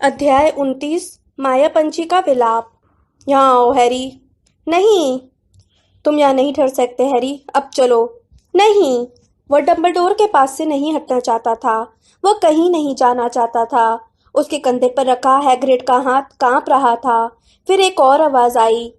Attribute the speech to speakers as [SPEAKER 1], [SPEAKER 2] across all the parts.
[SPEAKER 1] अध्याय 29। मायापंछी का विलाप। यहाँ आओ हैरी। नहीं। तुम यहाँ नहीं ठहर सकते हैरी, अब चलो। नहीं। वह डंबलडोर के पास से नहीं हटना चाहता था। वह कहीं नहीं जाना चाहता था। उसके कंधे पर रखा हैग्रिड का हाथ कांप रहा था। फिर एक और आवाज आई।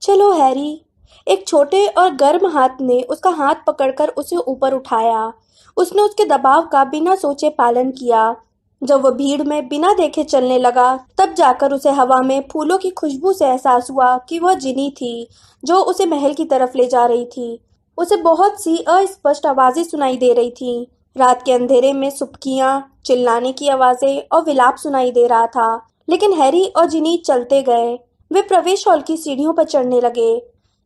[SPEAKER 1] चलो हैरी। एक छोटे और गर्म हाथ ने उसका हाथ पकड़कर उसे ऊपर उठाया। उसने उसके दबाव का बिना सोचे पालन किया। जब वह भीड़ में बिना देखे चलने लगा, तब जाकर उसे हवा में फूलों की खुशबू से एहसास हुआ कि वह जिनी थी, जो उसे महल की तरफ ले जा रही थी। उसे बहुत सी अस्पष्ट आवाजें सुनाई दे रही थीं। रात के अंधेरे में सुबकियां, चिल्लाने की आवाजें और विलाप सुनाई दे रहा था। लेकिन हैरी और जिनी चलते गए। वे प्रवेश हॉल की सीढ़ियों पर चढ़ने लगे।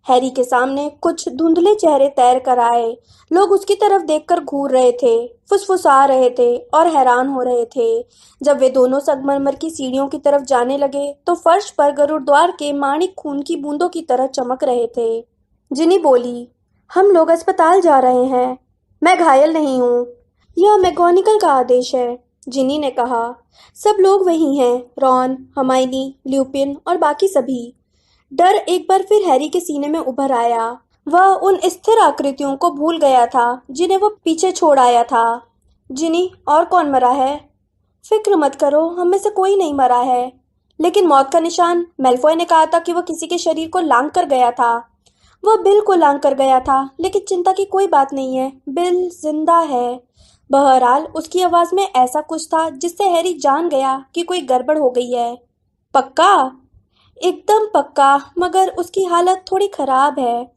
[SPEAKER 1] हैरी के सामने कुछ धुंधले चेहरे तैर कर आए। लोग उसकी तरफ देखकर घूर रहे थे, फुसफुसा रहे थे और हैरान हो रहे थे। जब वे दोनों संगमरमर की सीढ़ियों की तरफ जाने लगे, तो फर्श पर गरुड़द्वार के माणिक खून की बूंदों की तरह चमक रहे थे। जिनी बोली, हम लोग अस्पताल जा रहे हैं। मैं घायल नहीं हूँ। यह मैगोनिकल का आदेश है, जिनी ने कहा। सब लोग वही हैं, रॉन, हर्माइनी, ल्यूपिन और बाकी सभी। डर एक बार फिर हैरी के सीने में उभर आया। वह उन स्थिर आकृतियों को भूल गया था जिन्हें वह पीछे छोड़ आया था। जिनी, और कौन मरा है? फिक्र मत करो, हम में से कोई नहीं मरा है। लेकिन मौत का निशान, मेल्फॉय ने कहा था कि वह किसी के शरीर को लांघ कर गया था। वह बिल को लांघ कर गया था, लेकिन चिंता की कोई बात नहीं है, बिल जिंदा है। बहरहाल उसकी आवाज में ऐसा कुछ था जिससे हैरी जान गया कि कोई गड़बड़ हो गई है। पक्का? एकदम पक्का, मगर उसकी हालत थोड़ी खराब है।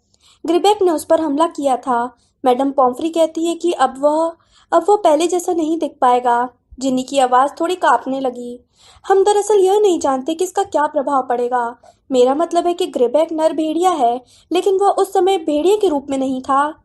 [SPEAKER 1] ग्रिबेक ने उस पर हमला किया था। मैडम पॉम्फ्री कहती है कि अब वह पहले जैसा नहीं दिख पाएगा। जिन्नी की आवाज थोड़ी कांपने लगी। हम दरअसल यह नहीं जानते कि इसका क्या प्रभाव पड़ेगा। मेरा मतलब है कि ग्रिबेक नर भेड़िया है, लेकिन वह उस समय भेड़िए के रूप में नहीं था।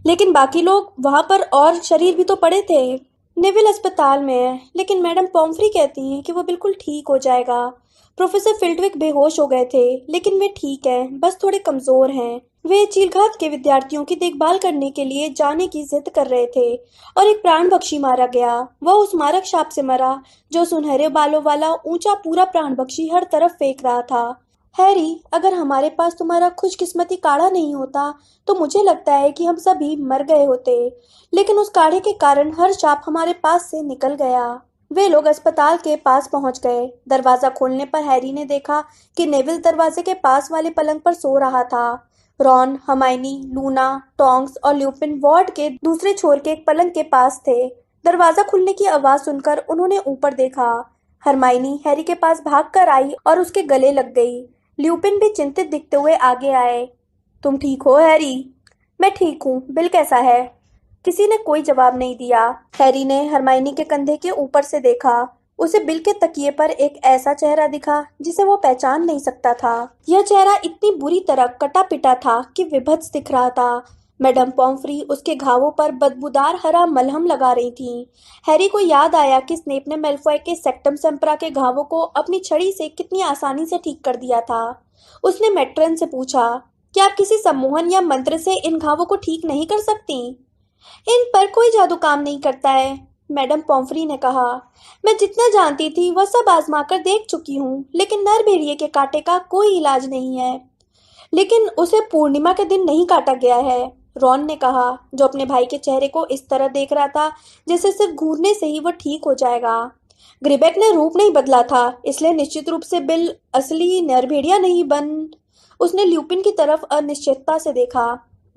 [SPEAKER 1] लेकिन बाकी लोग वहां पर और शरीर भी तो पड़े थे। नेविल अस्पताल में है, लेकिन मैडम पॉम्फ्री कहती हैं कि वो बिल्कुल ठीक हो जाएगा। प्रोफेसर फिल्टविक बेहोश हो गए थे, लेकिन वे ठीक हैं, बस थोड़े कमजोर हैं। वे चीलघात के विद्यार्थियों की देखभाल करने के लिए जाने की जिद कर रहे थे, और एक प्राण पक्षी मारा गया। वह उस मारक सांप से मरा, जो सुनहरे बालों वाला ऊंचा पूरा प्राण पक्षी हर तरफ फेंक रहा था। हैरी, अगर हमारे पास तुम्हारा खुशकिस्मती काढ़ा नहीं होता, तो मुझे लगता है कि हम सभी मर गए होते। लेकिन उस काढ़े के कारण हर सांप हमारे पास से निकल गया। वे लोग अस्पताल के पास पहुंच गए। दरवाजा खोलने पर हैरी ने देखा कि नेविल दरवाजे के पास वाले पलंग पर सो रहा था। रॉन, हर्माइनी, लूना, टोंक्स और ल्यूपिन वार्ड के दूसरे छोर के एक पलंग के पास थे। दरवाजा खुलने की आवाज सुनकर उन्होंने ऊपर देखा। हर्माइनी हैरी के पास भागकर आई और उसके गले लग गई। ल्यूपिन भी चिंतित दिखते हुए आगे आए। तुम ठीक हो हैरी? मैं ठीक हूँ, बिल कैसा है? किसी ने कोई जवाब नहीं दिया। हैरी ने हरमाइनी के कंधे के ऊपर से देखा। उसे बिल के तकिए पर एक ऐसा चेहरा दिखा जिसे वो पहचान नहीं सकता था। यह चेहरा इतनी बुरी तरह कटा पिटा था कि विभत्स दिख रहा था। मैडम पॉम्फ्री उसके घावों पर बदबूदार हरा मलहम लगा रही थी। हैरी को याद आया कि स्नेप ने मेल्फॉय के सेक्टम सेम्परा के घावों को अपनी छड़ी से कितनी आसानी से ठीक कर दिया था। उसने मैट्रन से पूछा, क्या आप किसी सम्मोहन या मंत्र से इन घावों को ठीक नहीं कर सकती? इन पर कोई जादू काम नहीं करता है, मैडम पॉम्फ्री ने कहा। मैं जितना जानती थी वह सब आजमा कर देख चुकी हूँ, लेकिन नर भेड़िए के कांटे का कोई इलाज नहीं है। लेकिन उसे पूर्णिमा के दिन नहीं काटा गया है, रॉन ने कहा, जो अपने भाई के चेहरे को इस तरह देख रहा था जैसे सिर्फ घूरने से ही वह ठीक हो जाएगा। ग्रिबेक ने रूप नहीं बदला था, इसलिए निश्चित रूप से बिल असली नर भेड़िया नहीं बन। उसने ल्यूपिन की तरफ अनिश्चितता से देखा।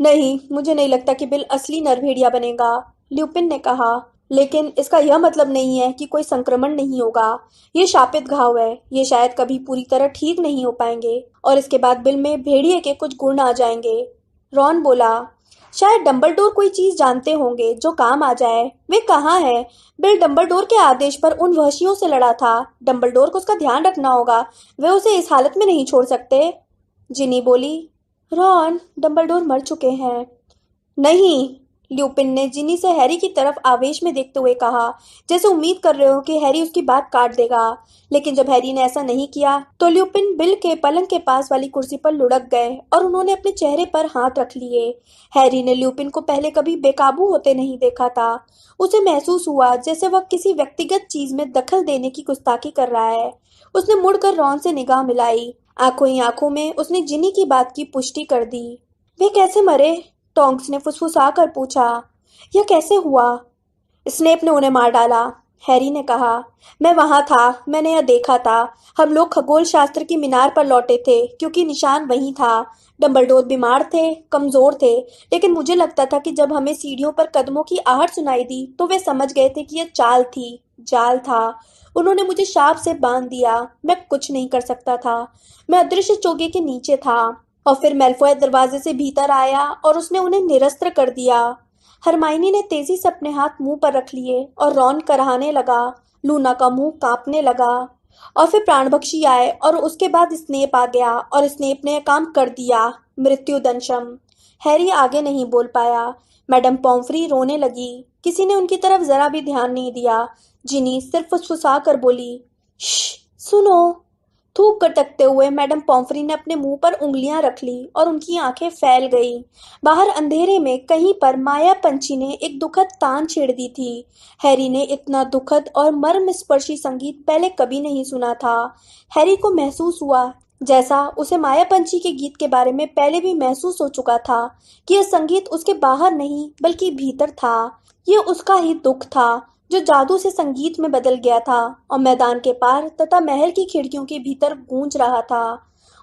[SPEAKER 1] नहीं, मुझे नहीं लगता कि बिल असली नरभेड़िया बनेगा, ल्यूपिन ने कहा। लेकिन इसका यह मतलब नहीं है कि कोई संक्रमण नहीं होगा। ये शापित घाव है, ये शायद कभी पूरी तरह ठीक नहीं हो पाएंगे, और इसके बाद बिल में भेड़िए के कुछ गुण आ जाएंगे। रॉन बोला, शायद डंबलडोर कोई चीज जानते होंगे जो काम आ जाए। वे कहाँ है? बिल डंबलडोर के आदेश पर उन वहशियों से लड़ा था। डंबलडोर को उसका ध्यान रखना होगा, वे उसे इस हालत में नहीं छोड़ सकते। जिनी बोली, रॉन, डंबलडोर मर चुके हैं। नहीं, ल्यूपिन ने जिनी से हैरी की तरफ आवेश में देखते हुए कहा, जैसे उम्मीद कर रहे हो कि हैरी उसकी बात काट देगा। लेकिन जब हैरी ने ऐसा नहीं किया तो ल्यूपिन बिल के पलंग के पास वाली कुर्सी पर लुढ़क गए और उन्होंने अपने चेहरे पर हाथ रख लिए। हैरी ने ल्यूपिन को पहले कभी बेकाबू होते नहीं देखा था। उसे महसूस हुआ जैसे वह किसी व्यक्तिगत चीज में दखल देने की गुस्ताखी कर रहा है। उसने मुड़कर रॉन से निगाह मिलाई। आंखों ही आंखों में उसने जिनी की बात की पुष्टि कर दी। वे कैसे मरे? टोंक्स ने फुसफुसा कर पूछा। यह कैसे हुआ? स्नेप ने उन्हें मार डाला, हैरी ने कहा। मैं वहां था, मैंने यह देखा था। हम लोग खगोल शास्त्र की मीनार पर लौटे थे क्योंकि निशान वहीं था। डंबलडोर बीमार थे, कमजोर थे, लेकिन मुझे लगता था कि जब हमें सीढ़ियों पर कदमों की आहट सुनाई दी तो वे समझ गए थे कि यह चाल थी, जाल था। उन्होंने मुझे शाप से बांध दिया। मैं कुछ नहीं कर सकता था। मैं अदृश्य चोगे के नीचे था। और फिर मेल्फॉय दरवाजे से भीतर आया और उसने उन्हें निरस्त्र कर दिया। हरमाइनी ने तेजी से अपने हाथ मुंह पर रख लिए और रॉन कराहने लगा। लूना का मुंह कांपने लगा। और फिर प्राणभक्षी आए और उसके बाद स्नेप आ गया और स्नेप ने यह काम कर दिया। मृत्यु दंशम। हैरी आगे नहीं बोल पाया। मैडम पॉम्फ्री रोने लगी। किसी ने उनकी तरफ जरा भी ध्यान नहीं दिया। जिनी सिर्फ फुसफुसा कर बोली, श्श, सुनो। थूक खटकते हुए मैडम पॉम्फ्री ने अपने मुंह पर उंगलियां रख ली और उनकी आंखें फैल गईं। बाहर अंधेरे में कहीं पर माया पंछी ने एक दुखद तान छेड़ दी थी। हैरी ने इतना दुखद और मर्मस्पर्शी संगीत पहले कभी नहीं सुना था। हैरी को महसूस हुआ जैसा उसे माया पंछी के गीत के बारे में पहले भी महसूस हो चुका था कि यह संगीत उसके बाहर नहीं बल्कि भीतर था। ये उसका ही दुख था जो जादू से संगीत में बदल गया था और मैदान के पार तथा महल की खिड़कियों के भीतर गूंज रहा था।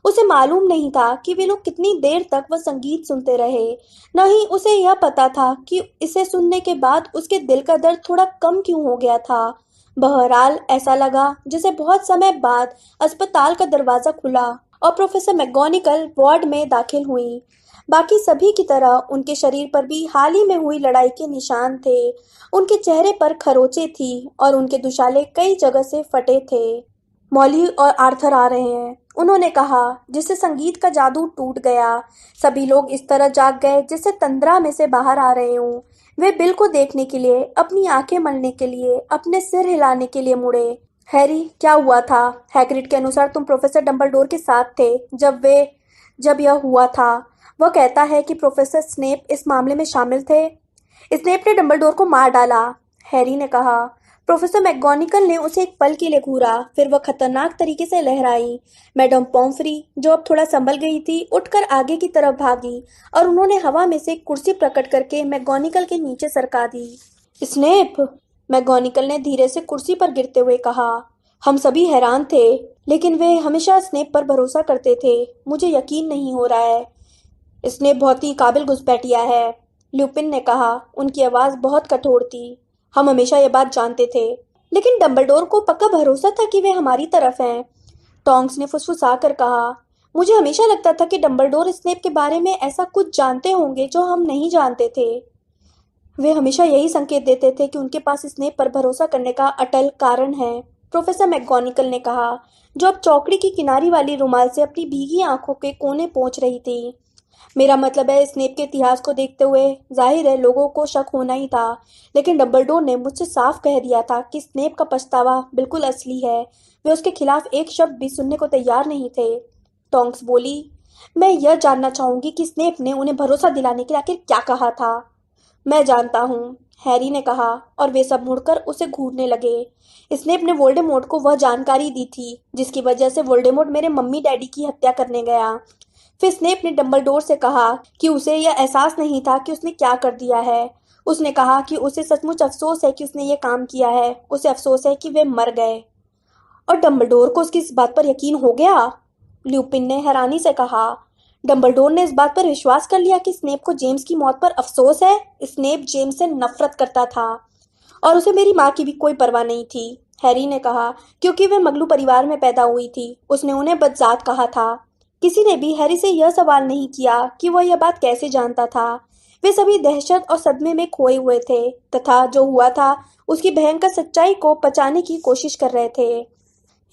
[SPEAKER 1] उसे मालूम नहीं था कि वे लोग कितनी देर तक वह संगीत सुनते रहे। न ही उसे यह पता था कि इसे सुनने के बाद उसके दिल का दर्द थोड़ा कम क्यों हो गया था। बहरहाल ऐसा लगा जैसे बहुत समय बाद अस्पताल का दरवाजा खुला और प्रोफेसर मैगोनिकल वार्ड में दाखिल हुई। बाकी सभी की तरह उनके शरीर पर भी हाल ही में हुई लड़ाई के निशान थे। उनके चेहरे पर खरोंचे थी और उनके दुशाले कई जगह से फटे थे। मॉली और आर्थर आ रहे हैं, उन्होंने कहा, जिससे संगीत का जादू टूट गया। सभी लोग इस तरह जाग गए जैसे तंद्रा में से बाहर आ रहे हों। वे बिल को देखने के लिए, अपनी आंखें मलने के लिए, अपने सिर हिलाने के लिए मुड़े। हैरी, क्या हुआ था? हैग्रिड के अनुसार तुम प्रोफेसर डंबलडोर के साथ थे जब यह हुआ था। वह कहता है कि प्रोफेसर स्नेप इस मामले में शामिल थे। स्नेप ने डंबलडोर को मार डाला, हैरी ने कहा। प्रोफेसर मैगोनिकल ने उसे एक पल के लिए घूरा, फिर वह खतरनाक तरीके से लहराई। मैडम पॉम्फ्री, जो अब थोड़ा संभल गई थी, उठकर आगे की तरफ भागी और उन्होंने हवा में से एक कुर्सी प्रकट करके मैगोनिकल के नीचे सरका दी। स्नेप, मैगोनिकल ने धीरे से कुर्सी पर गिरते हुए कहा। हम सभी हैरान थे, लेकिन वे हमेशा स्नेप पर भरोसा करते थे। मुझे यकीन नहीं हो रहा है। स्नेप बहुत ही काबिल घुसपैठिया है, ल्यूपिन ने कहा। उनकी आवाज बहुत कठोर थी। हम हमेशा ये बात जानते थे, लेकिन डंबलडोर को पक्का भरोसा था कि वे हमारी तरफ हैं, टोंक्स ने फुसफुसा कर कहा। मुझे हमेशा लगता था कि डंबलडोर स्नेप के बारे में ऐसा कुछ जानते होंगे जो हम नहीं जानते थे। वे हमेशा यही संकेत देते थे कि उनके पास स्नेप पर भरोसा करने का अटल कारण है, प्रोफेसर मैगोनिकल ने कहा, जो अब चौकड़ी की किनारी वाली रुमाल से अपनी भीगी आंखों के कोने पोंछ रही थी। मेरा मतलब है, स्नेप के इतिहास को देखते हुए जाहिर है लोगों को शक होना ही था, लेकिन डंबलडोर ने मुझसे साफ कह दिया था कि स्नेप का पछतावा बिल्कुल असली है। वे उसके खिलाफ एक शब्द भी सुनने को तैयार नहीं थे। टोंक्स बोली, मैं यह जानना चाहूंगी कि स्नेप ने उन्हें भरोसा दिलाने के लिए आखिर क्या कहा था। मैं जानता हूँ, हैरी ने कहा, और वे सब मुड़कर उसे घूरने लगे। स्नेप ने वोल्डेमॉर्ट को वह जानकारी दी थी जिसकी वजह से वोल्डेमॉर्ट मेरे मम्मी डैडी की हत्या करने गया। फिर स्नेप ने डंबलडोर से कहा कि उसे यह एहसास नहीं था कि उसने क्या कर दिया है। उसने कहा कि उसे सचमुच अफसोस है कि उसने ये काम किया है। उसे अफसोस है कि वे मर गए। और डंबलडोर को उसकी इस बात पर यकीन हो गया, ल्यूपिन ने हैरानी से कहा। डंबलडोर ने इस बात पर विश्वास कर लिया कि स्नेप को जेम्स की मौत पर अफसोस है। स्नेप जेम्स से नफरत करता था और उसे मेरी माँ की भी कोई परवाह नहीं थी, हैरी ने कहा, क्योंकि वे मगलू परिवार में पैदा हुई थी। उसने उन्हें बदजात कहा था। किसी ने भी हैरी से यह सवाल नहीं किया कि वह यह बात कैसे जानता था। वे सभी दहशत और सदमे में खोए हुए थे तथा जो हुआ था उसकी भयंकर सच्चाई को पचाने की कोशिश कर रहे थे।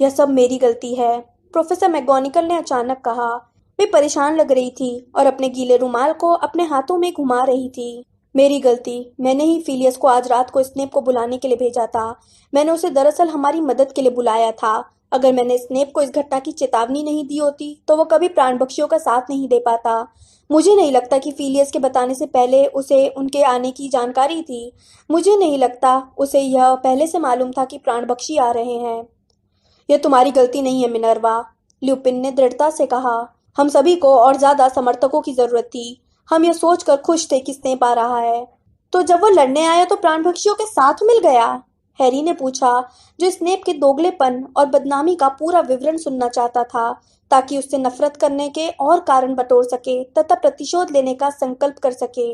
[SPEAKER 1] यह सब मेरी गलती है, प्रोफेसर मैगोनिकल ने अचानक कहा। वे परेशान लग रही थी और अपने गीले रुमाल को अपने हाथों में घुमा रही थी। मेरी गलती। मैंने ही फिलियस को आज रात को स्नेप को बुलाने के लिए भेजा था। मैंने उसे दरअसल हमारी मदद के लिए बुलाया था। अगर मैंने स्नेप को इस घटना की चेतावनी नहीं दी होती तो वो कभी प्राणपक्षियों का साथ नहीं दे पाता। मुझे नहीं लगता कि फिलियस के बताने से पहले उसे उनके आने की जानकारी थी। मुझे नहीं लगता उसे यह पहले से मालूम था कि प्राणपक्षी आ रहे हैं। यह तुम्हारी गलती नहीं है मिनर्वा, ल्यूपिन ने दृढ़ता से कहा। हम सभी को और ज्यादा समर्थकों की जरूरत थी। हम यह सोचकर खुश थे कि स्नेप आ रहा है। तो जब वो लड़ने आया तो प्राणभक्षियों के साथ मिल गया? हैरी ने पूछा, जो स्नेप के दोगलेपन और बदनामी का पूरा विवरण सुनना चाहता था, ताकि उससे नफरत करने के और कारण बटोर सके तथा प्रतिशोध लेने का संकल्प कर सके।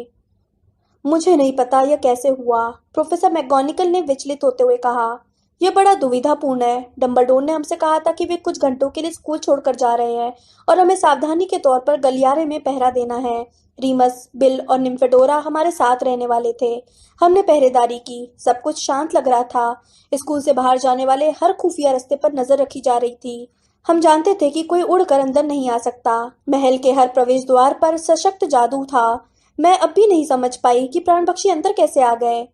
[SPEAKER 1] मुझे नहीं पता यह कैसे हुआ, प्रोफेसर मैकगोनागल ने विचलित होते हुए कहा। यह बड़ा दुविधापूर्ण है। डंबलडोर ने हमसे कहा था कि वे कुछ घंटों के लिए स्कूल छोड़कर जा रहे हैं और हमें सावधानी के तौर पर गलियारे में पहरा देना है। रीमस, बिल और निम्फेडोरा हमारे साथ रहने वाले थे। हमने पहरेदारी की। सब कुछ शांत लग रहा था। स्कूल से बाहर जाने वाले हर खुफिया रास्ते पर नजर रखी जा रही थी। हम जानते थे कि कोई उड़कर अंदर नहीं आ सकता। महल के हर प्रवेश द्वार पर सशक्त जादू था। मैं अब भी नहीं समझ पाई कि प्राणपक्षी अंदर कैसे आ गए।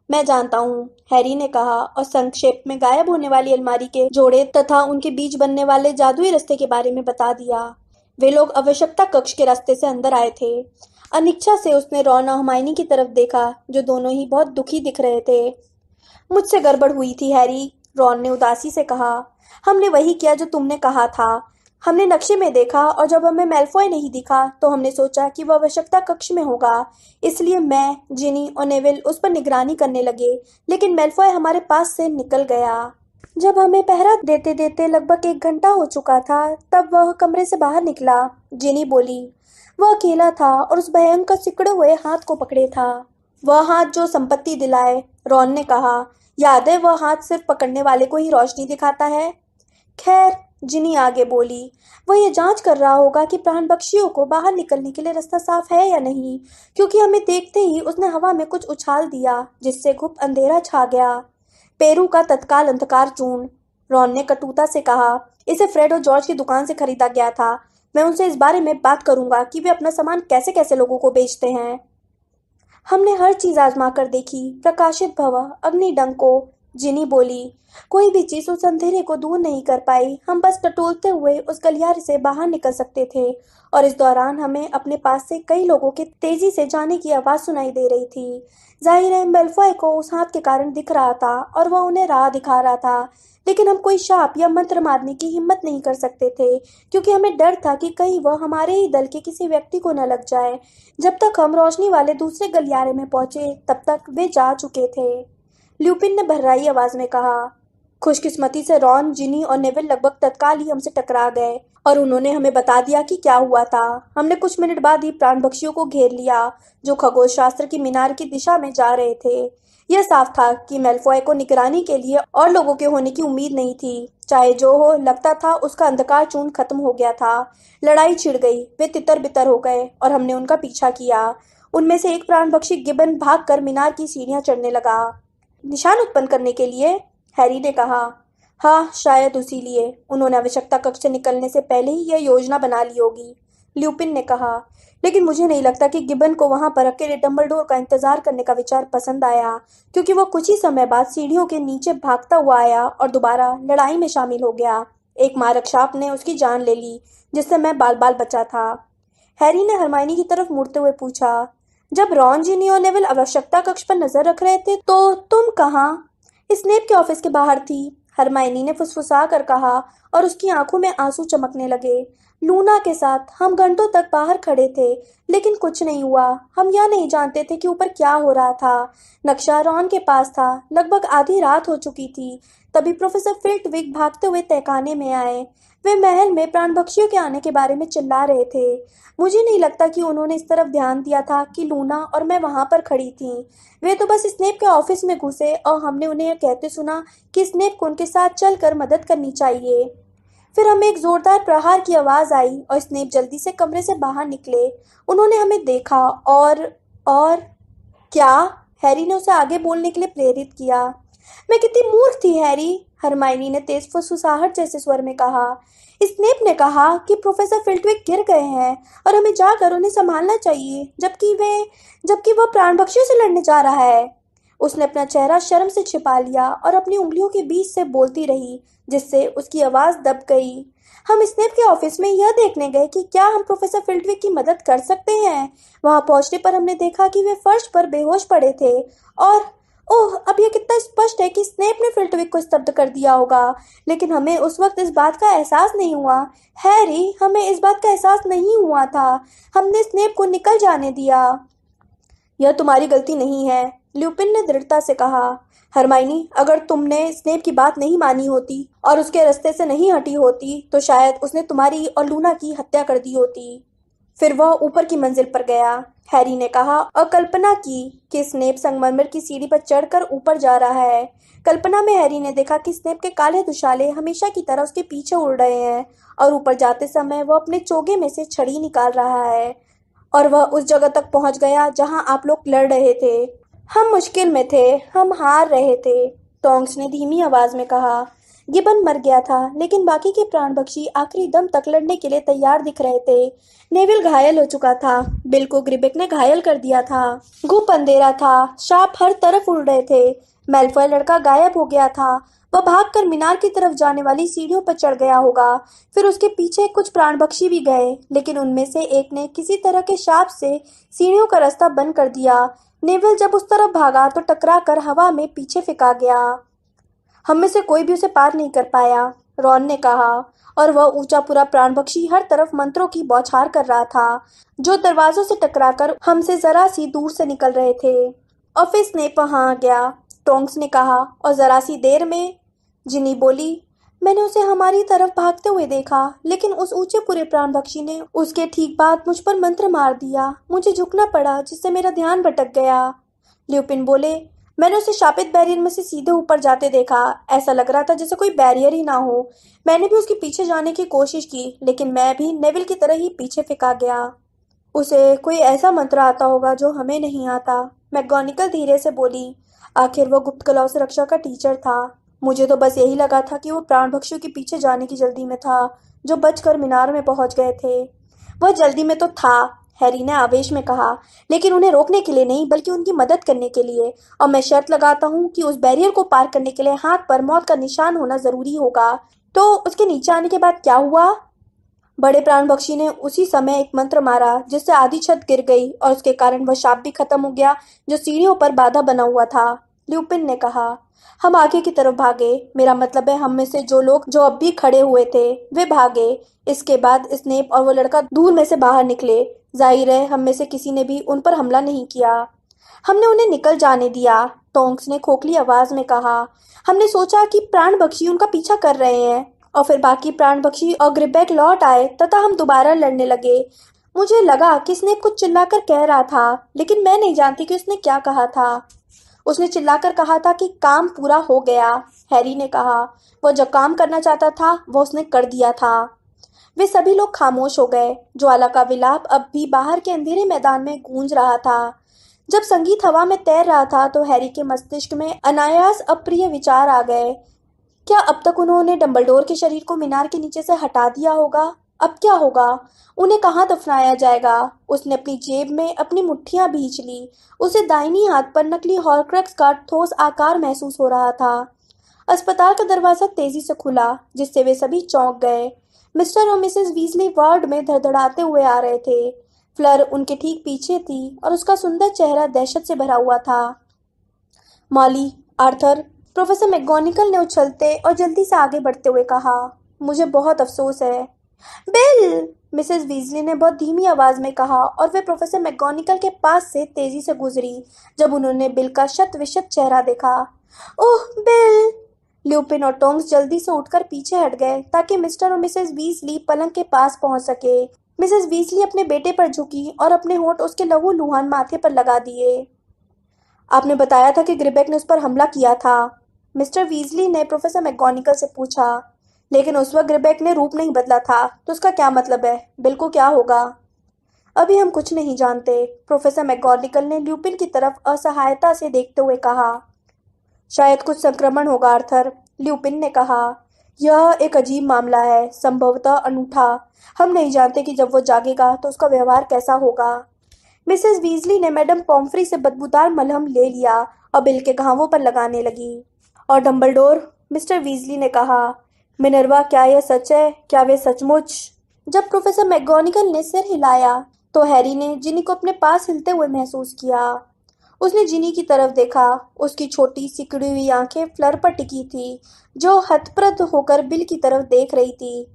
[SPEAKER 1] मैं जानता हूँ, हैरी ने कहा और संक्षेप में गायब होने वाली अलमारी के जोड़े तथा उनके बीच बनने वाले जादुई रास्ते के बारे में बता दिया। वे लोग आवश्यकता कक्ष के रास्ते से अंदर आए थे। अनिच्छा से उसने रॉन और हरमाइनी की तरफ देखा, जो दोनों ही बहुत दुखी दिख रहे थे। मुझसे गड़बड़ हुई थी हैरी, रॉन ने उदासी से कहा। हमने वही किया जो तुमने कहा था। हमने नक्शे में देखा और जब हमें मैल्फॉय नहीं दिखा तो हमने सोचा कि वह आवश्यकता कक्ष में होगा। इसलिए मैं, जिनी और नेविल उस पर निगरानी करने लगे, लेकिन मैल्फॉय हमारे पास से निकल गया। जब हमें पहरा देते देते लगभग 1 घंटा हो चुका था तब वह कमरे से बाहर निकला, जिनी बोली। वह अकेला था और उस भयंकर सिकुड़े हुए हाथ को पकड़े था। वह हाथ जो संपत्ति दिलाए, रॉन ने कहा। याद है, वह हाथ सिर्फ पकड़ने वाले को ही रोशनी दिखाता है। खैर, जिनी आगे बोली, वह ये जांच कर रहा होगा कि प्राणपक्षियों को बाहर निकलने के लिए रास्ता साफ है या नहीं, क्योंकि हमें देखते ही उसने हवा में कुछ उछाल दिया जिससे गुप्त अंधेरा छा गया। पेरू का तत्काल अंधकार चूर्ण, रॉन ने कटुता से कहा। इसे फ्रेड और जॉर्ज की दुकान से खरीदा गया था। मैं उनसे इस बारे में बात करूंगा कि वे अपना सामान कैसे कैसे लोगों को बेचते हैं। हमने हर चीज आजमा कर देखी, प्रकाशित भव, अग्निडंको, जिनी बोली। कोई भी चीज उस अंधेरे को दूर नहीं कर पाई। हम बस टटोलते हुए उस गलियारे से बाहर निकल सकते थे और इस दौरान हमें अपने पास से कई लोगों के तेजी से जाने की आवाज सुनाई दे रही थी। जाहिर है, मेल्फॉय को उस हाथ के कारण दिख रहा था और वह उन्हें राह दिखा रहा था, लेकिन हम कोई शाप या मंत्र मारने की हिम्मत नहीं कर सकते थे, क्योंकि हमें डर था कि कहीं वह हमारे ही दल के किसी व्यक्ति को न लग जाए। जब तक हम रोशनी वाले दूसरे गलियारे में पहुंचे तब तक वे जा चुके थे, ल्यूपिन ने भर्राई आवाज में कहा। खुशकिस्मती से रॉन, जिनी और नेविल लगभग तत्काल ही हमसे टकरा गए और उन्होंने हमें बता दिया कि क्या हुआ था। हमने कुछ मिनट बाद ही प्राणपक्षियों को घेर लिया, जो खगोल शास्त्र की मीनार की दिशा में जा रहे थे। यह साफ था कि मेल्फॉय को निगरानी के लिए और लोगों के होने की उम्मीद नहीं थी। चाहे जो हो, लगता था उसका अंधकार चूर्ण खत्म हो गया था। लड़ाई छिड़ गई। वे तितर बितर हो गए और हमने उनका पीछा किया। उनमें से एक प्राणभक्षी गिबन भागकर मीनार की सीढ़ियां चढ़ने लगा। निशान उत्पन्न करने के लिए, हैरी ने कहा। हाँ, शायद उसी लिए उन्होंने आवश्यकता कक्ष से निकलने से पहले ही यह योजना बना ली होगी, ल्यूपिन ने कहा। लेकिन मुझे नहीं लगता कि गिबन को वहां पर अकेले डंबलडोर का इंतजार करने का विचार पसंद आया, क्योंकि वह कुछ ही समय बाद सीढ़ियों के नीचे भागता हुआ आया और दोबारा लड़ाई में शामिल हो गया। एक मारक शाप ने उसकी जान ले ली, जिससे मैं बाल बाल बचा था। हैरी ने हरमाइनी की तरफ मुड़ते हुए पूछा, जब रॉन, जिनी और नेविल आवश्यकता कक्ष पर नजर रख रहे थे तो तुम कहाँ? स्नेप के ऑफिस के बाहर थी, हरमाइनी ने फुसफुसा कर कहा और उसकी आंखों में आंसू चमकने लगे। लूना के साथ हम घंटों तक बाहर खड़े थे, लेकिन कुछ नहीं हुआ। हम यह नहीं जानते थे कि ऊपर क्या हो रहा था। नक्शा रॉन के पास था। लगभग आधी रात हो चुकी थी। तभी प्रोफेसर फिल्टविक भागते हुए तहखाने में आए। वे महल में प्राणभक्षियों के आने के बारे में चिल्ला रहे थे। मुझे नहीं लगता कि उन्होंने इस तरफ ध्यान दिया था कि लूना और मैं वहां पर खड़ी थी। वे तो बस स्नेप के ऑफिस में घुसे और हमने उन्हें यह कहते सुना कि स्नेप को उनके साथ चलकर मदद करनी चाहिए। फिर हमें एक जोरदार प्रहार की आवाज आई और स्नेप जल्दी से कमरे से बाहर निकले। उन्होंने हमें देखा और क्या? हैरी ने उसे आगे बोलने के लिए प्रेरित किया। मैं कितनी मूर्ख थी हैरी, हरमाइनी ने तेज फुसफुसाहट जैसे स्वर में कहा। स्नेप ने कहा कि प्रोफेसर फिल्टविक गिर गए हैं और हमें जाकर उन्हें संभालना चाहिए, जबकि वह प्राणभक्षियों से लड़ने जा रहा है। उसने अपना चेहरा शर्म से छिपा लिया और अपनी उंगलियों के बीच से बोलती रही, जिससे उसकी आवाज दब गई। हम स्नेप के ऑफिस में यह देखने गए कि क्या हम प्रोफेसर फिल्टविक की मदद कर सकते हैं। वहां पहुंचने पर हमने देखा कि वे फर्श पर बेहोश पड़े थे और ओह, अब यह कितना स्पष्ट है कि स्नेप ने फिल्टविक को स्तब्ध कर दिया होगा, लेकिन हमें उस वक्त इस बात का एहसास नहीं हुआ। हैरी, हमें इस बात का एहसास नहीं हुआ था। हमने स्नेप को निकल जाने दिया। यह तुम्हारी गलती नहीं है, ल्यूपिन ने दृढ़ता से कहा। हरमाइनी, अगर तुमने स्नेप की बात नहीं मानी होती और उसके रास्ते से नहीं हटी होती तो शायद उसने तुम्हारी और लूना की हत्या कर दी होती। फिर वह ऊपर की मंजिल पर गया, हैरी ने कहा, और कल्पना की कि स्नेप संगमरमर की सीढ़ी पर चढ़कर ऊपर जा रहा है। कल्पना में हैरी ने देखा कि स्नेप के काले दुशाले हमेशा की तरह उसके पीछे उड़ रहे हैं और ऊपर जाते समय वह अपने चोगे में से छड़ी निकाल रहा है और वह उस जगह तक पहुंच गया जहां आप लोग लड़ रहे थे। हम मुश्किल में थे, हम हार रहे थे, टोंक्स ने धीमी आवाज में कहा। गिबन मर गया था, लेकिन बाकी के प्राणभक्षी आखिरी दम तक लड़ने के लिए तैयार दिख रहे थे। नेविल घायल हो चुका था, बिल को ग्रिबेक ने घायल कर दिया था। गुप अंधेरा था, सांप हर तरफ उड़ रहे थे। मैल्फॉय लड़का गायब हो गया था। वह भागकर मीनार की तरफ जाने वाली सीढ़ियों पर चढ़ गया होगा। फिर उसके पीछे कुछ प्राणभक्षी भी गए, लेकिन उनमें से एक ने किसी तरह के शाप से सीढ़ियों का रास्ता बंद कर दिया। नेविल जब उस तरफ भागा तो टकरा कर हवा में पीछे फेंका गया। हम में से कोई भी उसे पार नहीं कर पाया, रॉन ने कहा, और वह ऊंचा पूरा प्राणभक्षी हर तरफ मंत्रों की बौछार कर रहा था, जो दरवाजों से टकराकर हमसे जरा सी दूर से निकल रहे थे। और फिर स्नेप वहां आ गया, टोंक्स ने कहा, और जरा सी देर में जिनी बोली, मैंने उसे हमारी तरफ भागते हुए देखा, लेकिन उस ऊंचे पूरे प्राणभक्षी ने उसके ठीक बाद मुझ पर मंत्र मार दिया। मुझे झुकना पड़ा, जिससे मेरा ध्यान भटक गया। ल्यूपिन बोले, मैंने उसे शापित बैरियर में से सीधे ऊपर जाते देखा। ऐसा लग रहा था जैसे कोई बैरियर ही ना हो। मैंने भी उसके पीछे जाने की कोशिश की, लेकिन मैं भी नेविल की तरह ही पीछे फेंका गया। उसे कोई ऐसा मंत्र आता होगा जो हमें नहीं आता, मैकगोनिकल धीरे से बोली। आखिर वो गुप्त कलाओं से रक्षा का टीचर था। मुझे तो बस यही लगा था कि वो प्राणभक्षियों के पीछे जाने की जल्दी में था, जो बचकर मीनार में पहुंच गए थे। वह जल्दी में तो था, हैरी ने आवेश में कहा, लेकिन उन्हें रोकने के लिए नहीं, बल्कि उनकी मदद करने के लिए। और मैं शर्त लगाता हूँ कि उस बैरियर को पार करने के लिए हाथ पर मौत का निशान होना जरूरी होगा। तो उसके नीचे आने के बाद क्या हुआ? बड़े प्राणभक्षी ने उसी समय एक मंत्र मारा, जिससे आधी छत गिर गई और उसके कारण वह शाप भी खत्म हो गया जो सीढ़ियों पर बाधा बना हुआ था, ल्यूपिन ने कहा। हम आगे की तरफ भागे, मेरा मतलब है हम में से जो लोग जो अब भी खड़े हुए थे वे भागे। इसके बाद स्नेप और वो लड़का धूल में से बाहर निकले। जाहिर है हम में से किसी ने भी उन पर हमला नहीं किया। हमने उन्हें निकल जाने दिया, टोंक्स ने खोखली आवाज में कहा। हमने सोचा कि प्राणभक्षी उनका पीछा कर रहे हैं, और फिर बाकी प्राणभक्षी और ग्रिबेक लौट आए तथा हम दोबारा लड़ने लगे। मुझे लगा कि स्नेप कुछ चिल्लाकर कह रहा था, लेकिन मैं नहीं जानती कि उसने क्या कहा था। उसने चिल्लाकर कहा था कि काम पूरा हो गया, हैरी ने कहा। वो जो काम करना चाहता था वो उसने कर दिया था। वे सभी लोग खामोश हो गए। ज्वाला का विलाप अब भी बाहर के अंधेरे मैदान में गूंज रहा था। जब संगीत हवा में तैर रहा था तो हैरी के मस्तिष्क में अनायास अप्रिय विचार आ गए। क्या अब तक उन्होंने डंबलडोर के शरीर को मीनार के नीचे से हटा दिया होगा? अब क्या होगा? उन्हें कहाँ दफनाया जाएगा? उसने अपनी जेब में अपनी मुट्ठियां भींच ली। उसे दाहिनी हाथ पर नकली हॉर्क्रक्स का ठोस आकार महसूस हो रहा था। अस्पताल का दरवाजा तेजी से खुला, जिससे वे सभी चौंक गए। मिस्टर और मिसेस वीजली वार्ड में धड़धड़ाते हुए आ रहे थे। फ्लर उनके ठीक पीछे थी और उसका सुंदर चेहरा दहशत से भरा हुआ था। मॉली, आर्थर, प्रोफेसर मैकगोनिकल ने उछलते और जल्दी से आगे बढ़ते हुए कहा, मुझे बहुत अफसोस है। बिल, मिसेस वीजली ने बहुत धीमी आवाज में कहा, और वे प्रोफेसर मैकगोनिकल के पास से तेजी से गुजरी। जब उन्होंने बिल का शत विशत चेहरा देखा, ओह बिल! ल्यूपिन और टोंक्स जल्दी से उठकर पीछे हट गए ताकि मिस्टर और मिसेस वीजली पलंग के पास पहुंच सके। मिसेस वीजली अपने बेटे पर झुकी और अपने होंठ उसके लहू लुहान माथे पर लगा दिए। आपने बताया था कि ग्रिबेक ने उस पर हमला किया था, मिस्टर वीजली ने प्रोफेसर मैकगोनिकल से पूछा। लेकिन उस वक्त ग्रिबेक ने रूप नहीं बदला था, तो उसका क्या मतलब है? बिल को क्या होगा? अभी हम कुछ नहीं जानते, प्रोफेसर मैकगोनिकल ने ल्यूपिन की तरफ असहायता से देखते हुए कहा। शायद कुछ संक्रमण होगा आर्थर, ल्यूपिन ने कहा। यह एक अजीब मामला है, संभवतः अनूठा। हम नहीं जानते कि जब वो जागेगा तो उसका व्यवहार कैसा होगा। मिसेस वीजली ने मैडम पॉम्फ्री से बदबूदार मलहम ले लिया और बिल के घावों पर लगाने लगी। और डंबलडोर, मिस्टर वीजली ने कहा, मिनर्वा, क्या यह सच है? क्या वे सचमुच? जब प्रोफेसर मैकगोनागल ने सिर हिलाया तो हैरी ने जिनी को अपने पास हिलते हुए महसूस किया। उसने जिनी की तरफ देखा। उसकी छोटी सिकुड़ी हुई आंखें फ्लर पर टिकी थी, जो हतप्रभ होकर बिल की तरफ देख रही थी।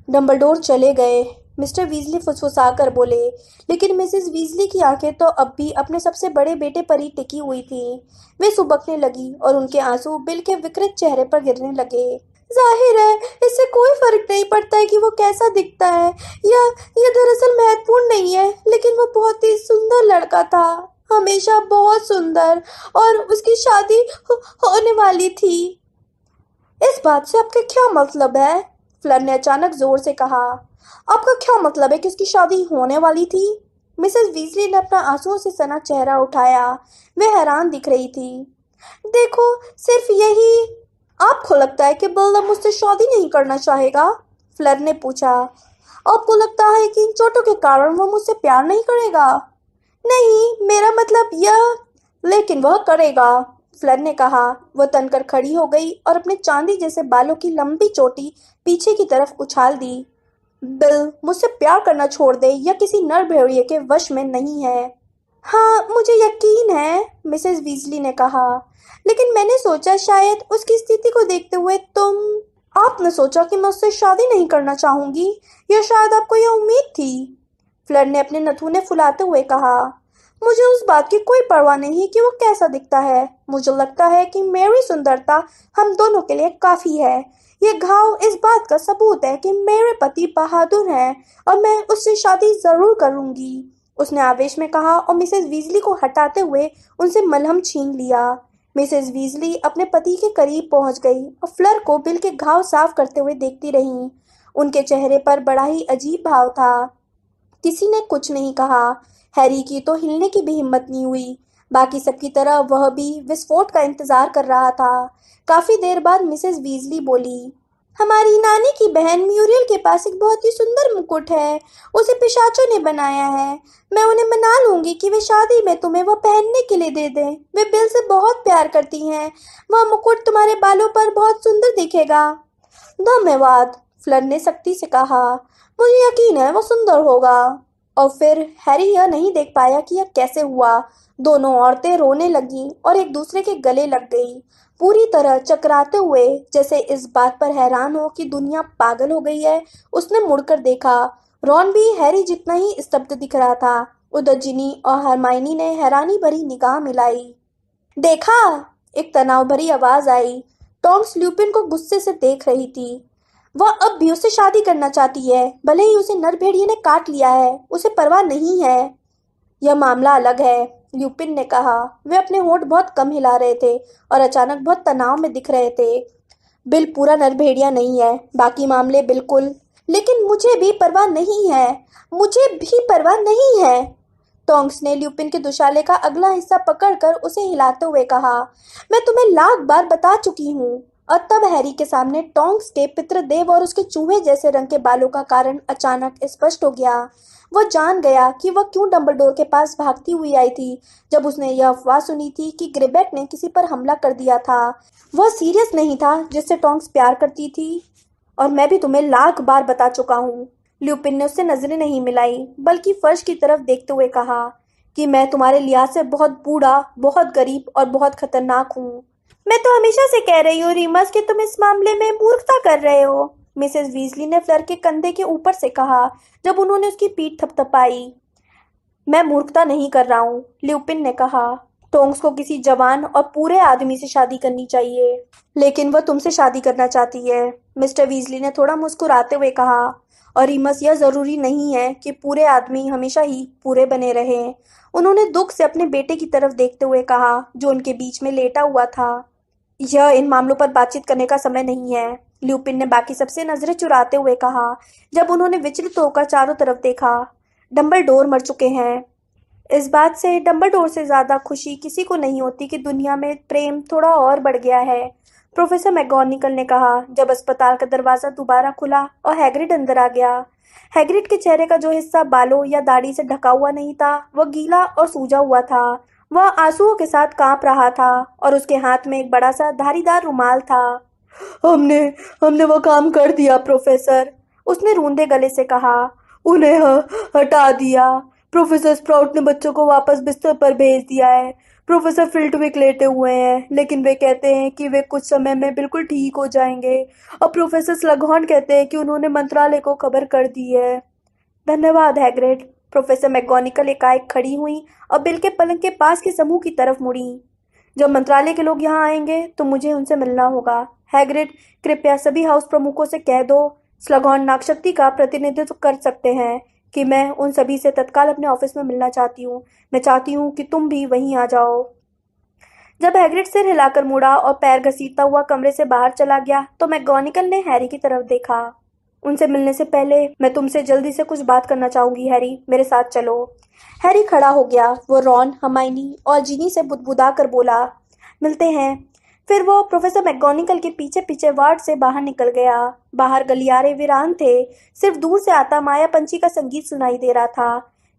[SPEAKER 1] डंबलडोर चले गए, मिस्टर वीजली फुसफुसाकर बोले, लेकिन मिसेस वीजली की आंखें तो अब भी अपने सबसे बड़े बेटे पर ही टिकी हुई थीं। वे सुबकने लगी और उनके आंसू बिल के विकृत चेहरे पर गिरने लगे। जाहिर है, इससे कोई फर्क नहीं पड़ता है कि वो कैसा दिखता है। यह दरअसल महत्वपूर्ण नहीं है, लेकिन वो बहुत ही सुंदर लड़का था, हमेशा बहुत सुंदर, और उसकी शादी होने वाली थी। इस बात से आपका क्या मतलब है? फ्लर ने अचानक जोर से कहा। आपका क्या मतलब है कि उसकी शादी होने वाली थी? मिसेस वीजली ने अपना आंसुओं से सना चेहरा उठाया। वे हैरान दिख रही थी। देखो, सिर्फ यही। आपको लगता है कि बिल अब मुझसे शादी नहीं करना चाहेगा? फ्लर ने पूछा। आपको लगता है कि इन चोटों के कारण वो मुझसे प्यार नहीं करेगा? नहीं, मेरा मतलब यह। लेकिन वह करेगा, फ्लर ने कहा। वह तनकर खड़ी हो गई और अपने चांदी जैसे बालों की लंबी चोटी पीछे की तरफ उछाल दी। बिल मुझसे प्यार करना छोड़ दे या किसी नर भेड़िए के वश में नहीं है। हाँ, मुझे यकीन है, मिसेस वीजली ने कहा, लेकिन मैंने सोचा शायद उसकी स्थिति को देखते हुए आपने सोचा कि मैं उससे शादी नहीं करना चाहूंगी, या शायद आपको यह उम्मीद थी? फ्लर ने अपने नथुने फुलाते हुए कहा। मुझे उस बात की कोई परवाह नहीं कि वो कैसा दिखता है। मुझे लगता है कि मेरी सुंदरता हम दोनों के लिए काफी है। ये घाव इस बात का सबूत है कि मेरे पति बहादुर हैं और मैं उससे शादी जरूर करूंगी, उसने आवेश में कहा और मिसेस वीजली को हटाते हुए उनसे मलहम छीन लिया। मिसेस वीजली अपने पति के करीब पहुंच गई और फ्लर को बिल के घाव साफ करते हुए देखती रही। उनके चेहरे पर बड़ा ही अजीब भाव था। किसी ने कुछ नहीं कहा। हैरी की तो हिलने की भी हिम्मत नहीं हुई। बाकी सबकी तरह वह भी विस्फोट का इंतजार कर रहा था। काफी देर बाद मिसेस वीजली बोली, हमारी नानी की बहन म्यूरियल के पास एक बहुत ही सुंदर मुकुट है। उसे पिशाचों ने बनाया है। मैं उन्हें मना लूंगी कि वे शादी में तुम्हें वह पहनने के लिए दे दें। वे बिल से बहुत प्यार करती हैं। वह मुकुट तुम्हारे बालों पर बहुत सुंदर दिखेगा। धन्यवाद, फ्लर ने सख्ती से कहा। मुझे यकीन है वो सुंदर होगा। और फिर हैरी यह नहीं देख पाया कि यह कैसे हुआ। दोनों औरतें रोने लगीं और एक दूसरे के गले लग गई, पूरी तरह चकराते हुए, जैसे इस बात पर हैरान हो कि दुनिया पागल हो गई है। उसने मुड़कर देखा। रॉन भी हैरी जितना ही स्तब्ध दिख रहा था। उधर जिनी और हरमाइनी ने हैरानी भरी निगाह मिलाई। देखा, एक तनाव भरी आवाज आई। टॉन्क्स ल्यूपिन को गुस्से से देख रही थी। वह अब भी उससे शादी करना चाहती है, भले ही उसे नर भेड़िए ने काट लिया है, उसे परवाह नहीं है। यह मामला अलग है, ल्यूपिन ने कहा। वे अपने होंठ बहुत कम हिला रहे थे और अचानक बहुत तनाव में दिख रहे थे। बिल पूरा नरभेड़िया नहीं है, बाकी मामले बिल्कुल। लेकिन मुझे भी परवाह नहीं है, मुझे भी परवाह नहीं है। टोंक्स ने ल्यूपिन के दुशाले का अगला हिस्सा पकड़कर उसे हिलाते हुए कहा, मैं तुम्हें लाख बार बता चुकी हूँ। और तब हैरी के सामने टोंक्स के पितृदेव और उसके चूहे जैसे रंग के बालों का कारण अचानक स्पष्ट हो गया। वह जान गया कि वह क्यों डंबलडोर के पास भागती हुई आई थी जब उसने यह अफवाह सुनी थी कि ग्रिबेट ने किसी पर हमला कर दिया था। वह सीरियस नहीं था जिससे टोंक्स प्यार करती थी। और मैं भी तुम्हें लाख बार बता चुका हूँ। ल्यूपिन ने उससे नजरें नहीं मिलाई, बल्कि फर्श की तरफ देखते हुए कहा कि मैं तुम्हारे लिहाज से बहुत बूढ़ा, बहुत गरीब और बहुत खतरनाक हूँ। मैं तो हमेशा से कह रही हूँ रीमस कि तुम इस मामले में मूर्खता कर रहे हो, मिसेस वीजली ने फ्लर के कंधे के ऊपर से कहा जब उन्होंने उसकी पीठ थपथपाई। मैं मूर्खता नहीं कर रहा हूँ, ल्यूपिन ने कहा। टोंक्स को किसी जवान और पूरे आदमी से शादी करनी चाहिए, लेकिन वह तुमसे शादी करना चाहती है, मिस्टर वीजली ने थोड़ा मुस्कुराते हुए कहा। और रीमस, यह जरूरी नहीं है कि पूरे आदमी हमेशा ही पूरे बने रहें, उन्होंने दुख से अपने बेटे की तरफ देखते हुए कहा जो उनके बीच में लेटा हुआ था। यह इन मामलों पर बातचीत करने का समय नहीं है, ल्यूपिन ने बाकी सबसे नजरें चुराते हुए कहा जब उन्होंने विचलित होकर चारों तरफ देखा। डंबलडोर मर चुके हैं। इस बात से डंबलडोर से ज्यादा खुशी किसी को नहीं होती कि दुनिया में प्रेम थोड़ा और बढ़ गया है। प्रोफेसर मैगोनिकल ने कहा जब अस्पताल का दरवाजा दोबारा खुला और हैग्रिड अंदर आ गया। हैग्रिड के चेहरे का जो हिस्सा बालों या दाढ़ी से ढका हुआ नहीं था वह गीला और सूजा हुआ था। वह आंसुओं के साथ कांप रहा था और उसके हाथ में एक बड़ा सा धारीदार रुमाल था। हमने हमने वो काम कर दिया प्रोफेसर, उसने रूंधे गले से कहा। उन्हें हटा दिया। प्रोफेसर स्प्राउट ने बच्चों को वापस बिस्तर पर भेज दिया है। प्रोफेसर फिल्टविक लेटे हुए हैं, लेकिन वे कहते हैं कि वे कुछ समय में बिल्कुल ठीक हो जाएंगे। और प्रोफेसर स्लगहॉर्न कहते हैं कि उन्होंने मंत्रालय को खबर कर दी है। धन्यवाद हैग्रिड। प्रोफेसर मैगोनिकल एकाएक खड़ी हुई और बिल के पलंग के पास के समूह की तरफ मुड़ी। जब मंत्रालय के लोग यहाँ आएंगे तो मुझे उनसे मिलना होगा। हैग्रिड, कृपया सभी हाउस प्रमुखों से कह दो, स्लगहॉर्न नागशक्ति का प्रतिनिधित्व कर सकते हैं, कि मैं उन सभी से तत्काल अपने ऑफिस में मिलना चाहती हूँ। मैं चाहती हूँ कि तुम भी वहीं आ जाओ। जब हैग्रिड सिर हिलाकर मुड़ा और पैर घसीटता हुआ कमरे से बाहर चला गया तो मैगोनिकल ने हैरी की तरफ देखा। उनसे मिलने से पहले मैं तुमसे जल्दी से कुछ बात करना चाहूंगी हैरी, मेरे साथ चलो। हैरी खड़ा हो गया। वो रॉन, हर्माइनी और जिनी से बुदबुदा कर बोला, मिलते हैं। फिर वो प्रोफेसर मैगोनिकल के पीछे पीछे वार्ड से बाहर निकल गया। बाहर गलियारे वीरान थे। सिर्फ दूर से आता माया पंछी का संगीत सुनाई दे रहा था।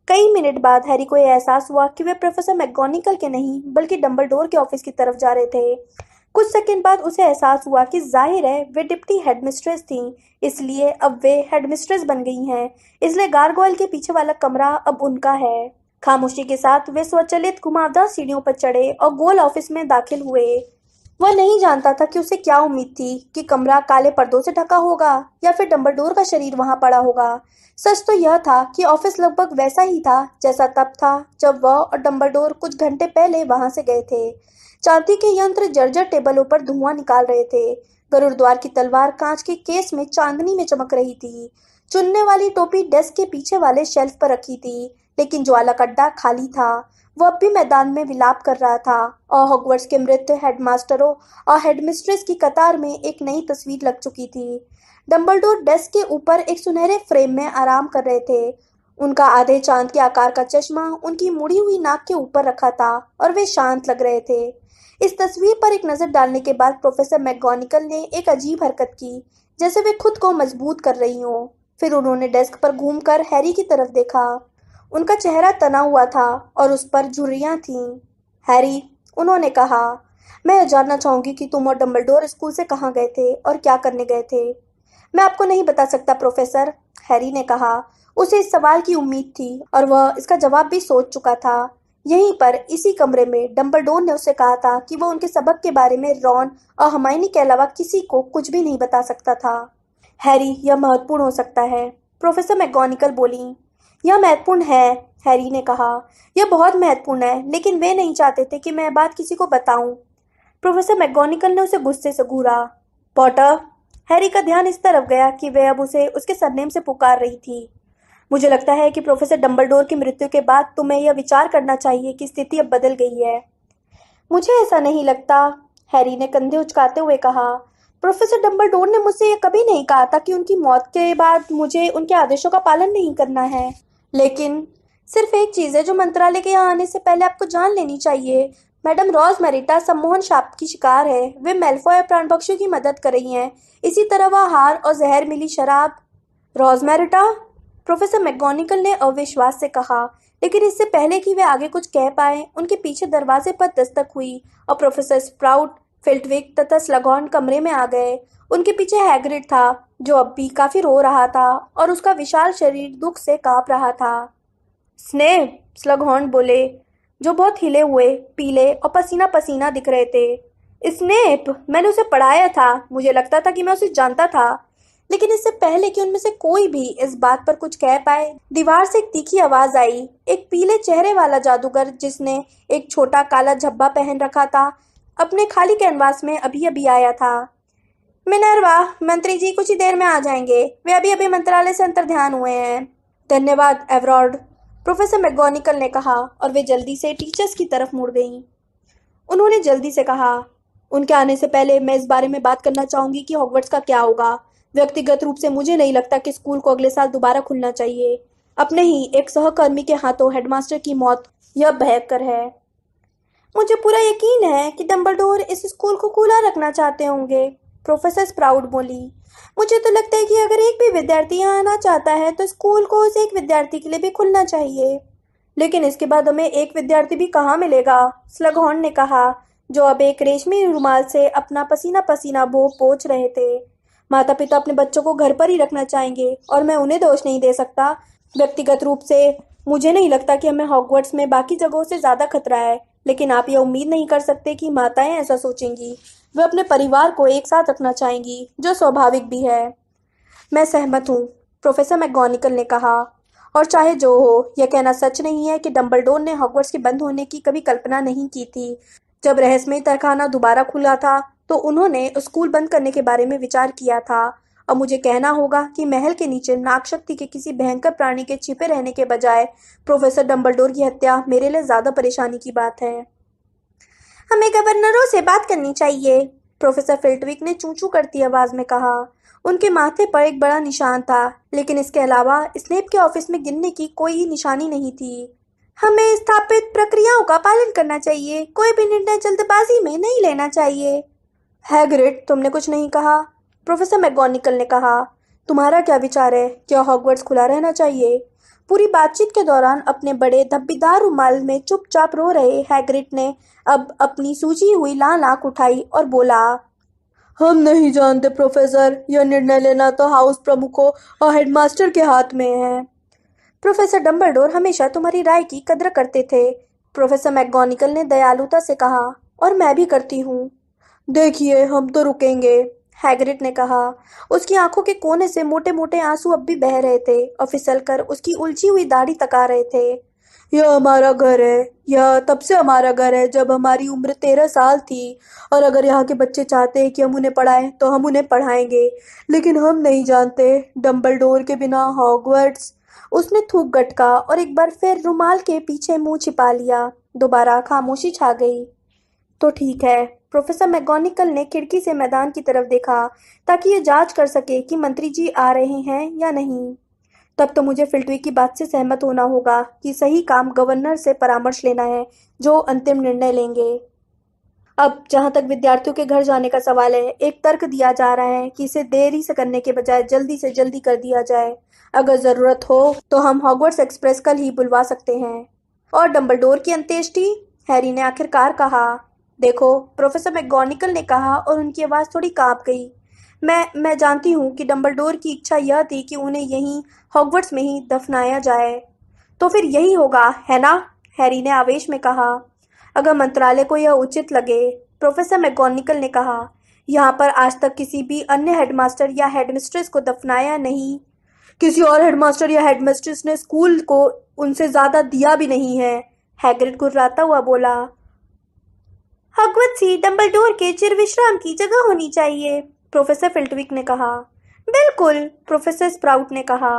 [SPEAKER 1] कई मिनट बाद हैरी को यह एहसास हुआ कि वे प्रोफेसर मैगोनिकल के नहीं बल्कि डंबलडोर के ऑफिस की तरफ जा रहे थे। कुछ सेकंड बाद उसे एहसास हुआ कि जाहिर है वे डिप्टी हेडमिस्ट्रेस थीं, इसलिए अब वे हेडमिस्ट्रेस बन गई हैं। इसलिए गारगोयल के पीछे वाला कमरा अब उनका है। खामोशी के साथ वे स्वचालित घुमावदार सीढ़ियों पर चढ़े और गोल ऑफिस में दाखिल हुए। वह नहीं जानता था कि उसे क्या उम्मीद थी, कि कमरा काले पर्दों से ढका होगा या फिर डंबलडोर का शरीर वहां पड़ा होगा। सच तो यह था कि ऑफिस लगभग वैसा ही था जैसा तब था जब वह और डंबलडोर कुछ घंटे पहले वहां से गए थे। चांदी के यंत्र जर्जर टेबलों पर धुआं निकाल रहे थे। गरुड़द्वार की तलवार कांच के केस में चांदनी में चमक रही थी। चुनने वाली टोपी डेस्क के पीछे वाले शेल्फ पर रखी थी, लेकिन ज्वाला कड्डा खाली था। वह अब भी मैदान में विलाप कर रहा था और हॉगवर्ट्स के मृत हेडमास्टरों और हेडमिस्ट्रेस की कतार में एक नई तस्वीर लग चुकी थी। डंबलडोर डेस्क के ऊपर एक सुनहरे फ्रेम में आराम कर रहे थे। उनका आधे चांद के आकार का चश्मा उनकी मुड़ी हुई नाक के ऊपर रखा था और वे शांत लग रहे थे। इस तस्वीर पर एक नजर डालने के बाद प्रोफेसर मैगोनिकल ने एक अजीब हरकत की, जैसे वे खुद को मजबूत कर रही हों। फिर उन्होंने डेस्क पर घूमकर हैरी की तरफ देखा। उनका चेहरा तना हुआ था और उस पर झुर्रियां थीं। हैरी, उन्होंने कहा, मैं यह जानना चाहूंगी कि तुम और डंबलडोर स्कूल से कहाँ गए थे और क्या करने गए थे। मैं आपको नहीं बता सकता प्रोफेसर, हैरी ने कहा। उसे इस सवाल की उम्मीद थी और वह इसका जवाब भी सोच चुका था। यहीं पर इसी कमरे में डंबलडोर ने उसे कहा था कि वह उनके सबक के बारे में रॉन और हर्माइनी के अलावा किसी को कुछ भी नहीं बता सकता था। हैरी, यह महत्वपूर्ण हो सकता है, प्रोफेसर मैगोनिकल बोली। यह महत्वपूर्ण है, हैरी ने कहा। यह बहुत महत्वपूर्ण है, लेकिन वे नहीं चाहते थे कि मैं बात किसी को बताऊं। प्रोफेसर मैगोनिकल ने उसे गुस्से से घूरा। पॉटर, हैरी का ध्यान इस तरफ गया कि वे अब उसे उसके सरनेम से पुकार रही थी। मुझे लगता है कि प्रोफेसर डंबलडोर की मृत्यु के बाद तुम्हें यह विचार करना चाहिए कि स्थिति अब बदल गई है। मुझे ऐसा नहीं लगता, हैरी ने कंधे उचकाते हुए कहा। प्रोफेसर डंबलडोर ने मुझसे यह कभी नहीं कहा था कि उनकी मौत के बाद मुझे उनके आदेशों का पालन नहीं करना है। लेकिन सिर्फ एक चीज है जो मंत्रालय के यहाँ आने से पहले आपको जान लेनी चाहिए। मैडम रोजमेरिटा सम्मोहन शाप की शिकार है। वे मेल्फॉय और प्राणपक्षियों की मदद कर रही हैं। इसी तरह वह हार और जहर मिली शराब। रोजमेरिटा, प्रोफेसर मैगोनिकल ने अविश्वास से कहा, लेकिन इससे पहले कि वे आगे कुछ कह पाए उनके पीछे दरवाजे पर दस्तक हुई और प्रोफेसर स्प्राउट, फिल्टविक तथा स्लगहॉर्न कमरे में आ गए। उनके पीछे हैग्रिड था, जो अब भी काफी रो रहा था और उसका विशाल शरीर दुख से कांप रहा था। स्नेप, स्लगहॉर्न बोले, जो बहुत हिले हुए, पीले और पसीना पसीना दिख रहे थे। स्नेप, मैंने उसे पढ़ाया था। मुझे लगता था कि मैं उसे जानता था। लेकिन इससे पहले कि उनमें से कोई भी इस बात पर कुछ कह पाए, दीवार से एक तीखी आवाज आई। एक पीले चेहरे वाला जादूगर, जिसने एक छोटा काला झब्बा पहन रखा था, अपने खाली कैनवास में अभी अभी आया था। मिनर्वा, मंत्री जी कुछ ही देर में आ जाएंगे। वे अभी अभी मंत्रालय से अंतर्ध्यान हुए हैं। धन्यवाद एवरॉर्ड, प्रोफेसर मैगोनिकल ने कहा और वे जल्दी से टीचर्स की तरफ मुड़ गईं। उन्होंने जल्दी से कहा, उनके आने से पहले मैं इस बारे में बात करना चाहूंगी कि हॉगवर्ट्स का क्या होगा। व्यक्तिगत रूप से मुझे नहीं लगता कि स्कूल को अगले साल दोबारा खुलना चाहिए। अपने ही एक सहकर्मी के हाथों हेडमास्टर की मौत यह भयंकर है। मुझे पूरा यकीन है कि डंबलडोर इस स्कूल को खुला रखना चाहते होंगे, प्रोफेसर स्प्राउट बोली। मुझे तो लगता है कि अगर एक भी विद्यार्थी यहाँ आना चाहता है तो स्कूल को उस एक विद्यार्थी के लिए भी खुलना चाहिए। लेकिन इसके बाद हमें एक विद्यार्थी भी कहाँ मिलेगा, स्लगहॉर्न ने कहा, जो अब एक रेशमी रुमाल से अपना पसीना पसीना पोंछ रहे थे। माता पिता अपने बच्चों को घर पर ही रखना चाहेंगे और मैं उन्हें दोष नहीं दे सकता। व्यक्तिगत रूप से मुझे नहीं लगता कि हमें हॉगवर्ट्स में बाकी जगहों से ज़्यादा खतरा है, लेकिन आप यह उम्मीद नहीं कर सकते कि माताएं ऐसा सोचेंगी। वे अपने परिवार को एक साथ रखना चाहेंगी, जो स्वाभाविक भी है। मैं सहमत हूँ, प्रोफेसर मैकगोनागल ने कहा। और चाहे जो हो, यह कहना सच नहीं है कि डंबलडोर ने हॉगवर्ट्स के बंद होने की कभी कल्पना नहीं की थी। जब रहस्यमय तहखाना दोबारा खुला था तो उन्होंने स्कूल बंद करने के बारे में विचार किया था। अब मुझे कहना होगा कि महल के नीचे नागशक्ति के किसी भयंकर प्राणी के छिपे रहने के बजाय प्रोफेसर डंबलडोर की हत्या मेरे लिए ज्यादा परेशानी की बात है। हमें गवर्नरों से बात करनी चाहिए, प्रोफेसर फिल्टविक ने चूं-चूं करती आवाज में कहा। उनके माथे पर एक बड़ा निशान था, लेकिन इसके अलावा स्नेप के ऑफिस में गिरने की कोई निशानी नहीं थी। हमें स्थापित प्रक्रियाओं का पालन करना चाहिए, कोई भी निर्णय जल्दबाजी में नहीं लेना चाहिए। हैग्रिड, तुमने कुछ नहीं कहा, प्रोफेसर मैकगोनागल ने कहा। तुम्हारा क्या विचार है, क्या हॉगवर्ट्स खुला रहना चाहिए? पूरी बातचीत के दौरान अपने बड़े धब्बीदार रुमाल में चुपचाप रो रहे हैग्रिड ने अब अपनी सूजी हुई लाल आंख उठाई और बोला, हम नहीं जानते प्रोफेसर, यह निर्णय लेना तो हाउस प्रमुखों और हेडमास्टर के हाथ में है। प्रोफेसर डंबलडोर हमेशा तुम्हारी राय की कद्र करते थे, प्रोफेसर मैकगोनागल ने दयालुता से कहा, और मैं भी करती हूँ। देखिए, हम तो रुकेंगे, हैग्रिड ने कहा। उसकी आंखों के कोने से मोटे मोटे आंसू अब भी बह रहे थे और फिसलकर उसकी उलझी हुई दाढ़ी तका रहे थे। यह हमारा घर है, यह तब से हमारा घर है जब हमारी उम्र 13 साल थी, और अगर यहाँ के बच्चे चाहते हैं कि हम उन्हें पढ़ाएं तो हम उन्हें पढ़ाएंगे, लेकिन हम नहीं जानते डंबलडोर के बिना हॉगवर्ट्स। उसने थूक गटका और एक बार फिर रुमाल के पीछे मुंह छिपा लिया। दोबारा खामोशी छा गई। तो ठीक है, प्रोफेसर मैकगोनागल ने खिड़की से मैदान की तरफ देखा ताकि ये जांच कर सके कि मंत्री जी आ रहे हैं या नहीं। तब तो मुझे फिल्टविक की बात से सहमत होना होगा कि सही काम गवर्नर से परामर्श लेना है, जो अंतिम निर्णय लेंगे। अब जहां तक विद्यार्थियों के घर जाने का सवाल है, एक तर्क दिया जा रहा है कि इसे देरी से करने के बजाय जल्दी से जल्दी कर दिया जाए। अगर जरूरत हो तो हम हॉगवर्ट्स एक्सप्रेस कल ही बुलवा सकते हैं। और डंबलडोर की अंत्येष्टि, हैरी ने आखिरकार कहा। देखो, प्रोफेसर मैकगोनागल ने कहा और उनकी आवाज थोड़ी कांप गई। मैं जानती हूँ कि डंबलडोर की इच्छा यह थी कि उन्हें यहीं हॉगवर्ट्स में ही दफनाया जाए। तो फिर यही होगा, है ना? हैरी ने आवेश में कहा। अगर मंत्रालय को यह उचित लगे, प्रोफेसर मैकगोनागल ने कहा। यहाँ पर आज तक किसी भी अन्य हेडमास्टर या हेडमिस्ट्रेस को दफनाया नहीं। किसी और हेडमास्टर या हेडमिस्ट्रेस ने स्कूल को उनसे ज्यादा दिया भी नहीं है, हैग्रिड गुर्राता हुआ बोला। हॉगवर्ट्स ही डंबलडोर के चिर विश्राम की जगह होनी चाहिए, प्रोफेसर फिल्टविक ने कहा। बिल्कुल, प्रोफेसर स्प्राउट ने कहा।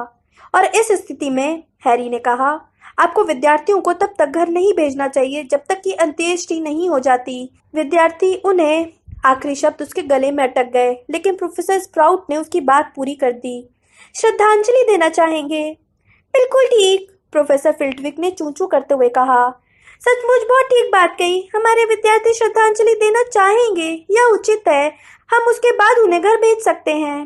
[SPEAKER 1] और इस स्थिति में, हैरी ने कहा, आपको विद्यार्थियों को तब तक घर नहीं भेजना चाहिए जब तक कि अंत्येष्टि नहीं हो जाती। विद्यार्थी उन्हें, आखिरी शब्द उसके गले में अटक गए, लेकिन प्रोफेसर स्प्राउट ने उसकी बात पूरी कर दी। श्रद्धांजलि देना चाहेंगे। बिल्कुल ठीक, प्रोफेसर फिल्टविक ने चूं-चूं करते हुए कहा। सचमुच बहुत ठीक बात कही। हमारे विद्यार्थी श्रद्धांजलि देना चाहेंगे, यह उचित है। हम उसके बाद उन्हें घर भेज सकते हैं।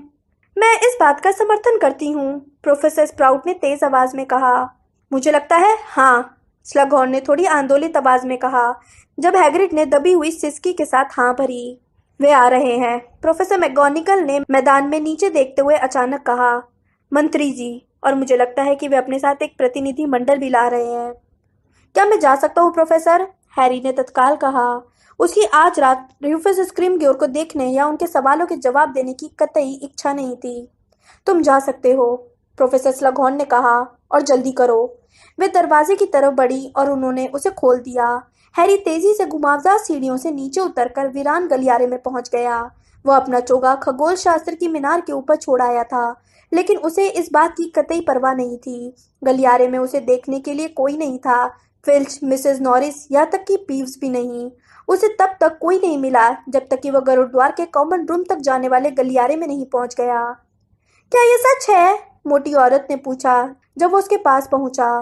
[SPEAKER 1] मैं इस बात का समर्थन करती हूँ, प्रोफेसर स्प्राउट ने तेज आवाज में कहा। मुझे लगता है हाँ, स्लगहॉर्न ने थोड़ी आंदोलित आवाज में कहा, जब हैग्रिड ने दबी हुई सिसकी के साथ हाँ भरी। वे आ रहे हैं, प्रोफेसर मैकगोनागल ने मैदान में नीचे देखते हुए अचानक कहा। मंत्री जी, और मुझे लगता है कि वे अपने साथ एक प्रतिनिधि मंडल भी ला रहे हैं। क्या मैं जा सकता हूँ प्रोफेसर? हैरी ने तत्काल कहा। उसकी आज रात रूफस स्क्रीमग्योर को देखने या उनके सवालों के जवाब देने की कतई इच्छा नहीं थी। तुम जा सकते हो, प्रोफेसर स्लगहॉर्न ने कहा, और जल्दी करो। वे दरवाजे की तरफ बढ़ी और उन्होंने उसे खोल दिया। हैरी तेजी से घुमावदार सीढ़ियों से नीचे उतरकर वीरान गलियारे में पहुंच गया। वह अपना चोगा खगोल शास्त्र की मीनार के ऊपर छोड़ आया था, लेकिन उसे इस बात की कतई परवाह नहीं थी। गलियारे में उसे देखने के लिए कोई नहीं था। फिल्च, मिसेस नॉरिस, यहाँ तक कि पीव्स भी नहीं। उसे तब तक कोई नहीं मिला जब तक कि वह गुरुद्वार के कॉमन रूम तक जाने वाले गलियारे में नहीं पहुंच गया। क्या यह सच है? मोटी औरत ने पूछा, जब वो उसके पास पहुंचा।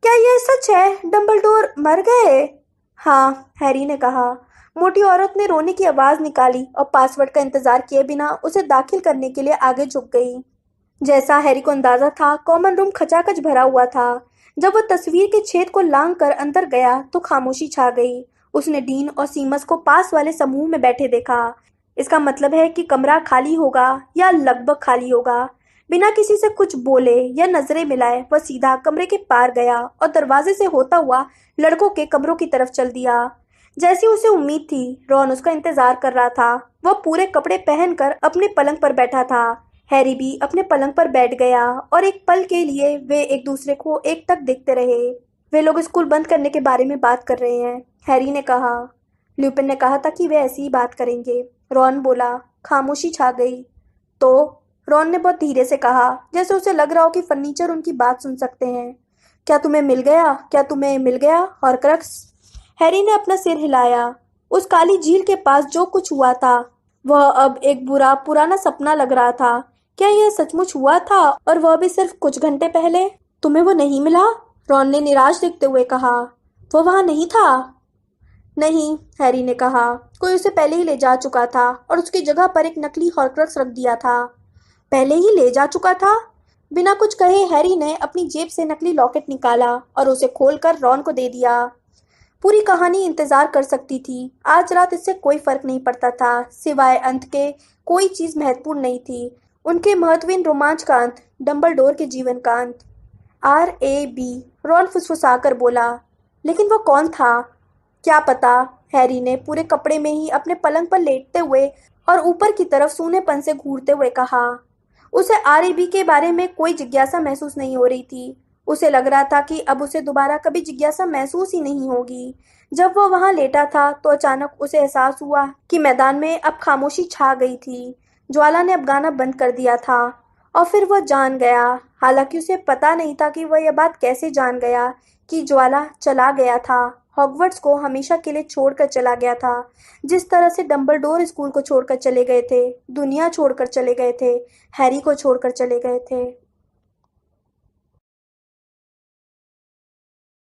[SPEAKER 1] क्या यह सच है? डंबलडोर मर गए? हाँ, हैरी ने कहा। मोटी औरत ने रोने की आवाज निकाली और पासवर्ड का इंतजार किए बिना उसे दाखिल करने के लिए आगे झुक गई। जैसा हैरी को अंदाजा था, कॉमन रूम खचाखच भरा हुआ था। जब वह तस्वीर के छेद को लांघ कर अंदर गया तो खामोशी छा गई। उसने डीन और सीमस को पास वाले समूह में बैठे देखा। इसका मतलब है कि कमरा खाली होगा या लगभग खाली होगा। बिना किसी से कुछ बोले या नजरें मिलाए वह सीधा कमरे के पार गया और दरवाजे से होता हुआ लड़कों के कमरों की तरफ चल दिया। जैसी उसे उम्मीद थी, रॉन उसका इंतजार कर रहा था। वह पूरे कपड़े पहनकर अपने पलंग पर बैठा था। हैरी भी अपने पलंग पर बैठ गया और एक पल के लिए वे एक दूसरे को एकटक देखते रहे। वे लोग स्कूल बंद करने के बारे में बात कर रहे हैं, हैरी ने कहा। ल्यूपिन ने कहा था कि वे ऐसी ही बात करेंगे, रॉन बोला। खामोशी छा गई। तो रॉन ने बहुत धीरे से कहा, जैसे उसे लग रहा हो कि फर्नीचर उनकी बात सुन सकते हैं। क्या तुम्हें मिल गया? क्या तुम्हें मिल गया हॉर्क्रक्स? हैरी ने अपना सिर हिलाया। उस काली झील के पास जो कुछ हुआ था वह अब एक बुरा पुराना सपना लग रहा था। क्या यह सचमुच हुआ था, और वह भी सिर्फ कुछ घंटे पहले? तुम्हें वो नहीं मिला? रॉन ने निराश दिखते हुए कहा। वो वहां नहीं था। नहीं, हैरी ने कहा। कोई उसे पहले ही ले जा चुका था और उसकी जगह पर एक नकली हॉर्क्रक्स रख दिया था। पहले ही ले जा चुका था? बिना कुछ कहे हैरी ने अपनी जेब से नकली लॉकेट निकाला और उसे खोलकर रॉन को दे दिया। पूरी कहानी इंतजार कर सकती थी। आज रात इससे कोई फर्क नहीं पड़ता था, सिवाय अंत के। कोई चीज महत्वपूर्ण नहीं थी। उनके महत्वहीन रोमांच का अंत, डंबलडोर के जीवन का अंत। RAB, रॉन फुसफुसाकर बोला। लेकिन वो कौन था? क्या पता, हैरी ने पूरे कपड़े में ही अपने पलंग पर लेटते हुए और ऊपर की तरफ सूनेपन से घूरते हुए कहा। उसे RAB के बारे में कोई जिज्ञासा महसूस नहीं हो रही थी। उसे लग रहा था कि अब उसे दोबारा कभी जिज्ञासा महसूस ही नहीं होगी। जब वह वहां लेटा था तो अचानक उसे एहसास हुआ कि मैदान में अब खामोशी छा गई थी। ज्वाला ने अब गाना बंद कर दिया था और फिर वह जान गया। हालांकि उसे पता नहीं था कि वह यह बात कैसे जान गया कि ज्वाला चला गया था, हॉगवर्ट्स को हमेशा के लिए छोड़कर चला गया था। जिस तरह से डंबलडोर स्कूल को छोड़कर चले गए थे, दुनिया छोड़कर चले गए थे, हैरी को छोड़कर चले गए थे।